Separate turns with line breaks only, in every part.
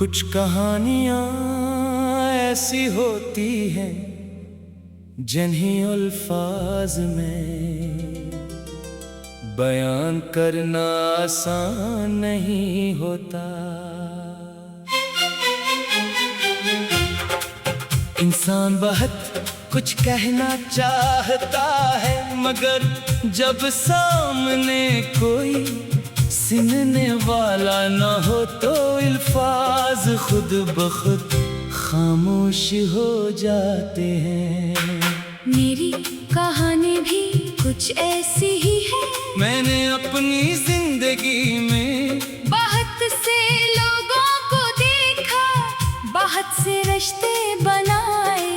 कुछ कहानियां ऐसी होती हैं जिन्हें अल्फाज में बयान करना आसान नहीं होता। इंसान बहुत कुछ कहना चाहता है, मगर जब सामने कोई सुनने वाला न हो तो अल्फाज खुद बखुद खामोश हो जाते हैं।
मेरी कहानी भी कुछ ऐसी ही है।
मैंने अपनी जिंदगी में
बहुत से लोगों को देखा, बहुत से रिश्ते बनाए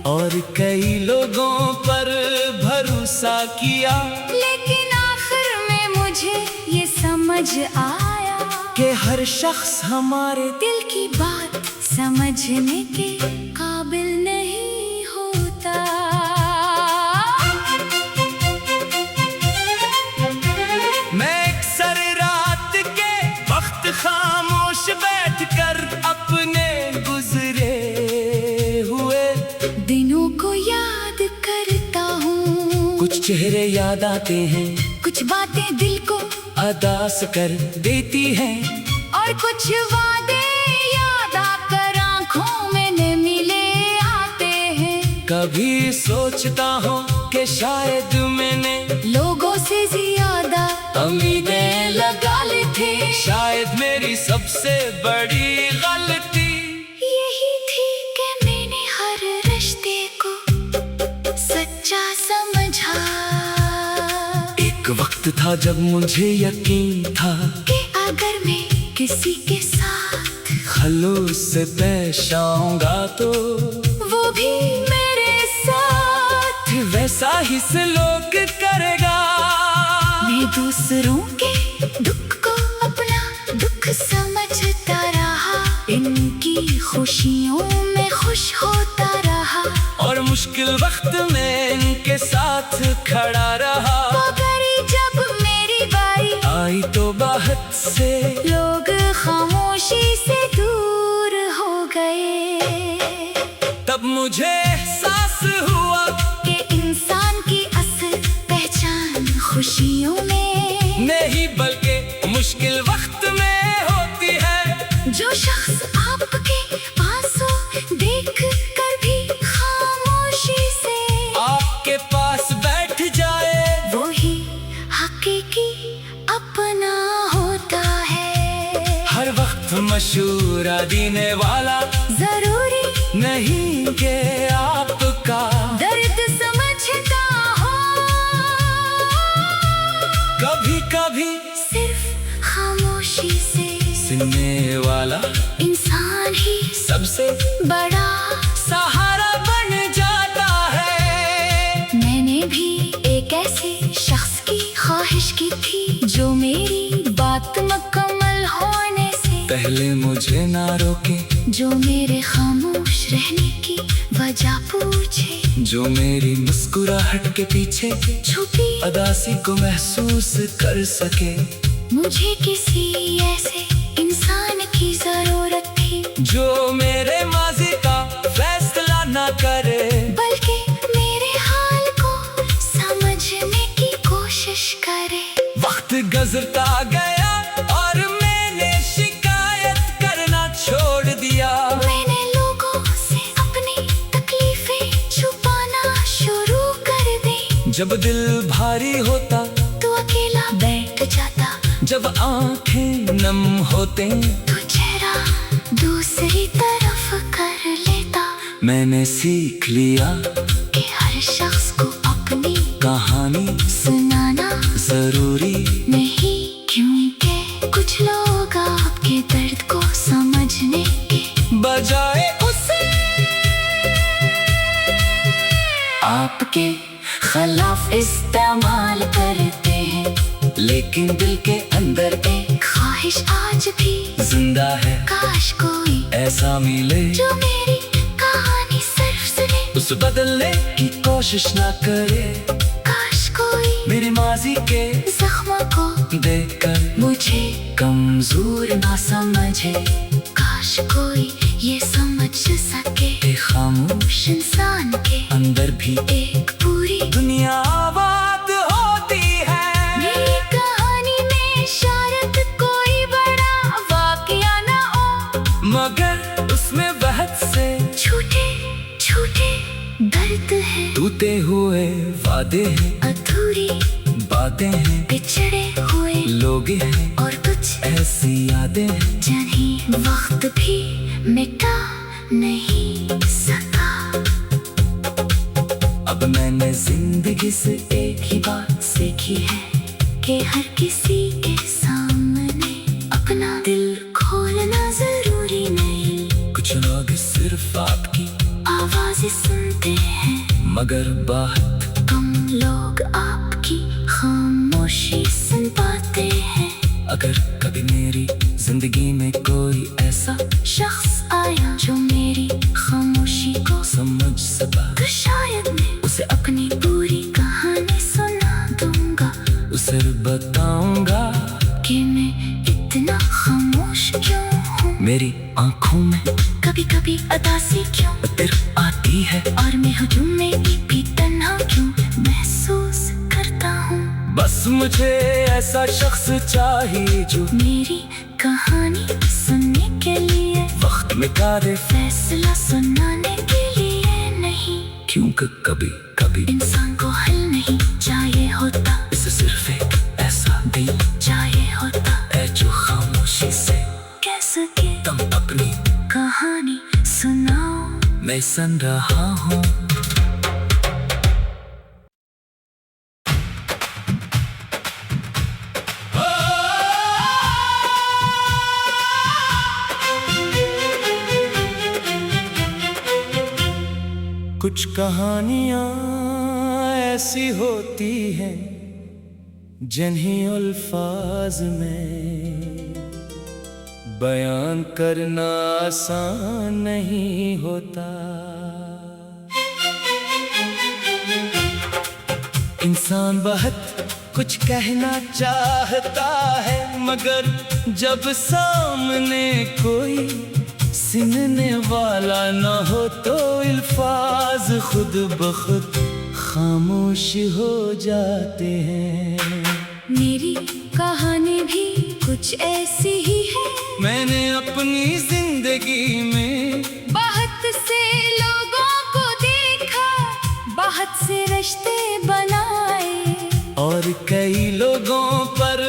और कई लोगों पर भरोसा किया,
लेकिन आखिर में मुझे ये समझ आया
कि हर शख्स हमारे
दिल की बात समझने के काबिल नहीं होता।
मैं अक्सर रात के वक्त खामोश बैठकर अपने गुजरे हुए
दिनों को याद करता हूँ।
कुछ चेहरे याद आते हैं,
कुछ बातें दिल को
अदास कर देती हैं,
और कुछ वादे याद आकर आँखों में न मिले आते हैं।
कभी सोचता हूँ कि शायद मैंने
लोगों से ज्यादा
उम्मीदें लगा ली थी। शायद मेरी सबसे बड़ी गलती
यही थी कि मैंने हर रिश्ते को सच्चा समझा।
एक वक्त था जब मुझे यकीन था
कि अगर मैं किसी के साथ
खलूस से पेश आऊंगा तो
वो भी मेरे साथ
वैसा ही सलूक करेगा।
मैं दूसरों के दुख को अपना दुख समझता रहा, इनकी खुशियों में खुश होता रहा,
और मुश्किल वक्त में इनके साथ खड़ा रहा।
मगर जब मेरी बारी
आई तो बहुत से
लोग खामोशी से दूर हो गए।
तब मुझे एहसास हुआ
कि इंसान की असल पहचान खुशियों में
नहीं बल्कि मुश्किल वक्त में होती है।
जो शख्स आपके आंसू देख कर भी खामोशी से
आपके पास बैठ जाए
वो ही हकीकी अपना होता है।
हर वक्त मशूरा देने वाला
जरूरी
नहीं कि आपका
दर्द समझता हो,
कभी कभी
सिर्फ खामोशी से
सुनने वाला
इंसान ही
सबसे
बड़ा
सहारा बन जाता है।
मैंने भी एक ऐसे शख्स की ख्वाहिश की थी जो मेरी बात मुकम्मल होने से
पहले मुझे ना रोके,
जो मेरे खामोश रहने की वजह पूछे,
जो मेरी मुस्कुराहट के पीछे
छुपी
अदासी को महसूस कर सके।
मुझे किसी ऐसे इंसान की जरूरत थी
जो मेरे माजी का फैसला ना करे,
बल्कि मेरे हाल को समझने की कोशिश करे।
वक्त गुजरता गया और मैंने शिकायत करना छोड़ दिया।
मैंने लोगों से अपनी तकलीफें छुपाना शुरू कर दी।
जब दिल भारी होता
तो अकेला बैठ जाता,
जब आंखें नम होते
तो चेहरा दूसरी तरफ कर लेता।
मैंने सीख लिया
कि हर शख्स को अपनी
कहानी
सुनाना
जरूरी
नहीं, क्योंकि कुछ लोग आपके दर्द को समझने के
बजाय उसे
आपके खिलाफ इस्तेमाल करते हैं।
लेकिन दिल के अंदर एक
ख्वाहिश आज भी
जिंदा है,
काश कोई
ऐसा मिले
जो मेरी कहानी सिर्फ सुने,
उसे बदलने की कोशिश ना करे।
काश कोई
मेरे माजी के
जख्मों को
देखकर
मुझे
कमजोर
ना समझे, काश काश कोई ये समझ सके
कि खामोश
इंसान के
अंदर भी
एक पूरी
दुनिया आबाद होती है।
मेरी कहानी में शायद कोई बड़ा वाकया ना हो,
मगर उसमें बहुत से
छोटे छोटे दर्द है,
टूटे हुए वादे हैं,
अधूरी
बातें हैं,
बिछड़े हुए
लोग हैं
और कुछ
ऐसी यादें हैं
जिन्हें वक्त भी मिटा नहीं सका।
अब मैंने जिंदगी से एक ही बात सीखी है
कि हर किसी के सामने अपना दिल खोलना जरूरी नहीं।
कुछ लोग सिर्फ आपकी
आवाज़ें सुनते हैं,
मगर बहुत
कम लोग आपकी खामोशी सुन पाते हैं।
अगर कभी मेरी जिंदगी में कोई ऐसा
शख्स आया जो मेरी खामोशी को
समझ सका,
तो शायद मैं उसे अपनी पूरी कहानी सुना दूंगा।
उसे बताऊंगा
कि मैं इतना खामोश क्यों हूँ,
मेरी आंखों में
कभी कभी उदासी क्यों
फिर आती है,
और मैं हजूम में भी तन्हा क्यों महसूस करता हूँ।
बस मुझे ऐसा शख्स चाहिए जो
मेरी कहानी सुनने के लिए
वक्त मिटा दे,
फैसला सुनाने के लिए नहीं।
क्योंकि कभी कभी
इंसान को हल नहीं चाहिए होता,
इसे सिर्फ एक ऐसा दिल
चाहिए होता
है जो खामोशी से
कह सके
तुम अपनी
कहानी सुनाओ।
मैं सुन रहा हूँ। कुछ कहानियां ऐसी होती हैं जिन्हें अल्फाज में बयान करना आसान नहीं होता। इंसान बहुत कुछ कहना चाहता है, मगर जब सामने कोई सुनने वाला न हो तो अल्फाज खुद ब खुद खामोश हो जाते हैं।
मेरी कहानी भी कुछ ऐसी ही है,
मैंने अपनी जिंदगी में
बहुत से लोगों को देखा, बहुत से रिश्ते बनाए,
और कई लोगों पर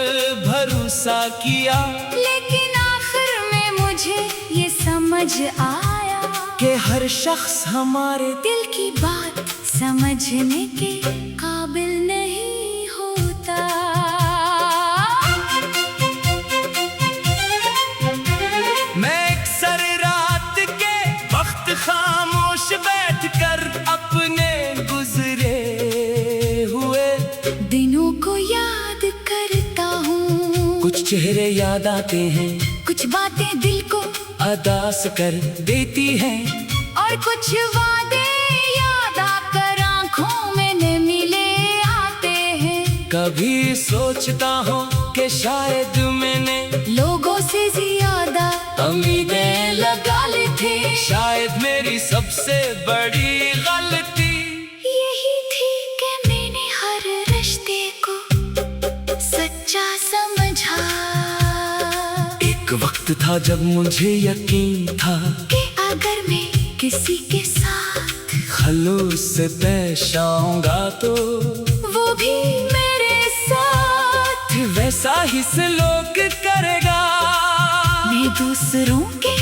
भरोसा किया,
लेकिन आखिर में मुझे ये समझ आया
कि हर शख्स हमारे
दिल की बात समझने के काबिल नहीं होता।
मैं अक्सर रात के वक्त खामोश बैठकर अपने गुजरे हुए
दिनों को याद करता हूँ,
कुछ चेहरे याद आते हैं,
कुछ बातें दिल को
अदास कर देती हैं,
और कुछ वादे याद आकर आंखों में नमी ले आते हैं।
कभी सोचता हूँ कि शायद मैंने
लोगों से ज्यादा
उम्मीदें लगा ली थी, शायद मेरी सबसे बड़ी गलती
यही थी कि मैंने हर रिश्ते को सच्चा समझा।
एक वक्त था जब मुझे यकीन था
कि अगर मैं किसी के साथ
खलूस से पेश आऊंगा तो
वो भी मेरे साथ
वैसा ही सलूक करेगा।
मैं दूसरों के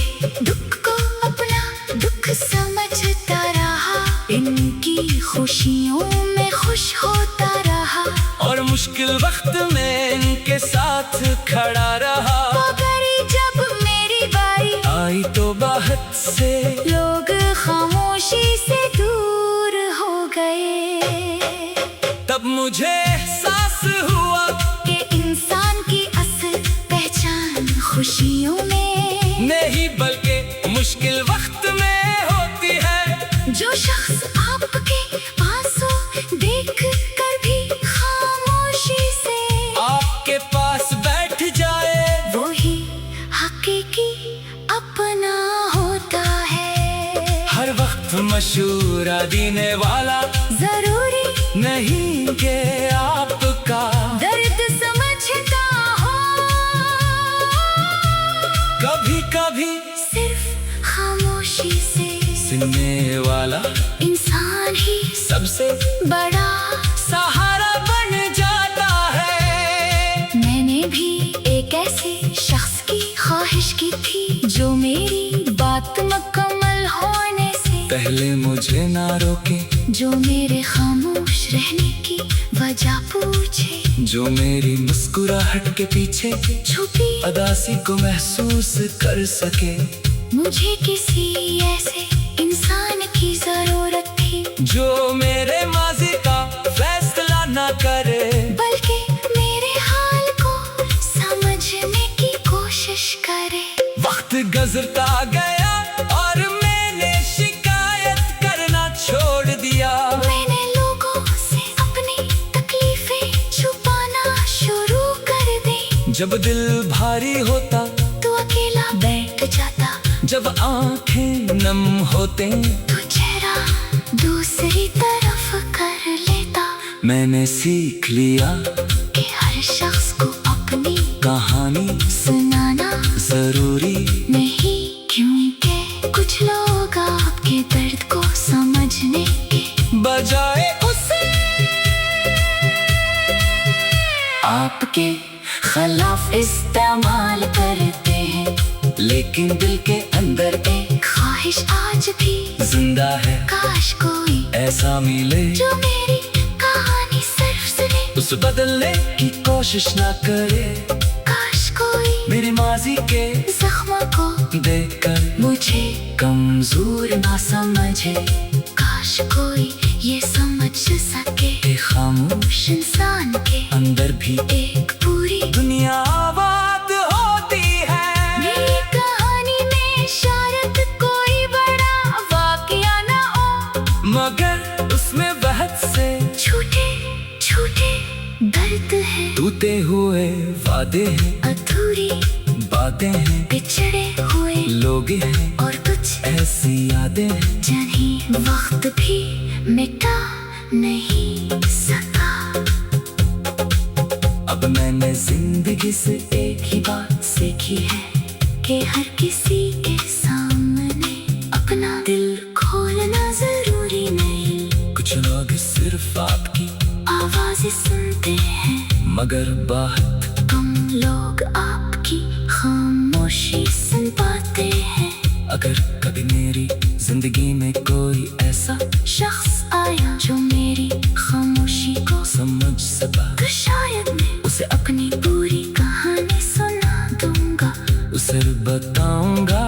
दुख को अपना दुख समझता रहा, इनकी खुशियों में खुश होता रहा,
और मुश्किल वक्त में इनके साथ खड़ा रहा।
मगर जब मेरी बारी
आई तो बहुत से
लोग खामोशी से दूर हो गए,
तब मुझे एहसास हुआ
कि इंसान की असल पहचान खुशियों में
नहीं बल्कि मुश्किल वक्त में होती है।
जो शख्स आपके आंसू देख कर भी खामोशी से
आपके पास बैठ जाए,
वो ही हकीकी अपना
हर वक्त मशूरा देने वाला
जरूरी
नहीं के आपका
दर्द समझता हो।
कभी कभी
सिर्फ खामोशी से
सुनने वाला
इंसान ही
सबसे
बड़ा
सहारा बन जाता है।
मैंने भी एक ऐसे शख्स की ख्वाहिश की थी जो मेरी बात मुकम्मल होने से
पहले मुझे ना रोके,
जो मेरे खामोश रहने की वजह पूछे,
जो मेरी मुस्कुराहट के पीछे
छुपी
उदासी को महसूस कर सके।
मुझे किसी ऐसे इंसान की जरूरत थी
जो मेरे माजी का फैसला ना करे,
बल्कि मेरे हाल को समझने की कोशिश करे।
वक्त गुजरता गया और मैंने शिकायत करना छोड़ दिया।
मैंने लोगों से अपनी तकलीफें छुपाना शुरू कर दी।
जब दिल भारी होता
तू अकेला बैठ जाता,
जब आंखें नम होते
तू चेहरा दूसरी तरफ कर लेता।
मैंने सीख लिया
कि हर शख्स को अपनी
कहानी
सुनाना
जरूरी
नहीं, क्योंकि कुछ लोग आपके दर्द को समझने के
बजाय उसे
आपके खिलाफ इस्तेमाल करते हैं।
लेकिन दिल के अंदर एक
ख्वाहिश आज भी
जिंदा है,
काश कोई
ऐसा मिले
जो मेरी कहानी सिर्फ सुने,
उसे बदलने की कोशिश ना करे।
काश कोई
मेरी माजी के
जख्म को
देखकर
मुझे
कमजोर ना समझे,
काश कोई ये समझ सके
कि खामोश
इंसान के
अंदर भी
एक पूरी
दुनिया आबाद होती है।
मेरी कहानी में शायद कोई बड़ा वाकया ना हो,
मगर उसमें बहुत से
छोटे छोटे दर्द है,
टूटे हुए वादे हैं,
अधूरी
बातें हैं,
बिछड़े हुए
लोग हैं
और कुछ
ऐसी यादें हैं
जिन्हें वक्त भी मिटा नहीं सका।
अब मैंने जिंदगी से एक ही बात सीखी है
कि हर किसी के सामने अपना दिल खोलना जरूरी नहीं।
कुछ लोग सिर्फ आपकी
आवाज़ें सुनते हैं,
मगर बहुत
कम लोग आपकी खामोशी सुन पाते हैं।
अगर कभी मेरी जिंदगी में कोई ऐसा
शख्स आया जो मेरी खामोशी को
समझ सका,
तो शायद मैं उसे अपनी पूरी कहानी सुना दूंगा।
उसे बताऊंगा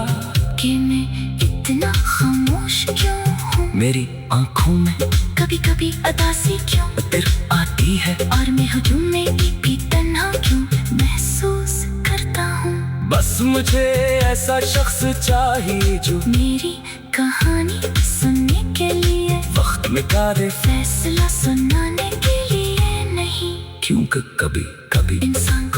कि मैं इतना खामोश क्यों हूँ,
मेरी आंखों में
कभी कभी उदासी क्यों
फिर आती है,
और मैं हजूम में भी तन्हा क्यों महसूस करता हूँ।
बस मुझे ऐसा शख्स चाहिए जो
मेरी कहानी सुनने के लिए
वक्त मिटा दे,
फैसला सुनाने के लिए नहीं।
क्योंकि कभी कभी
इंसान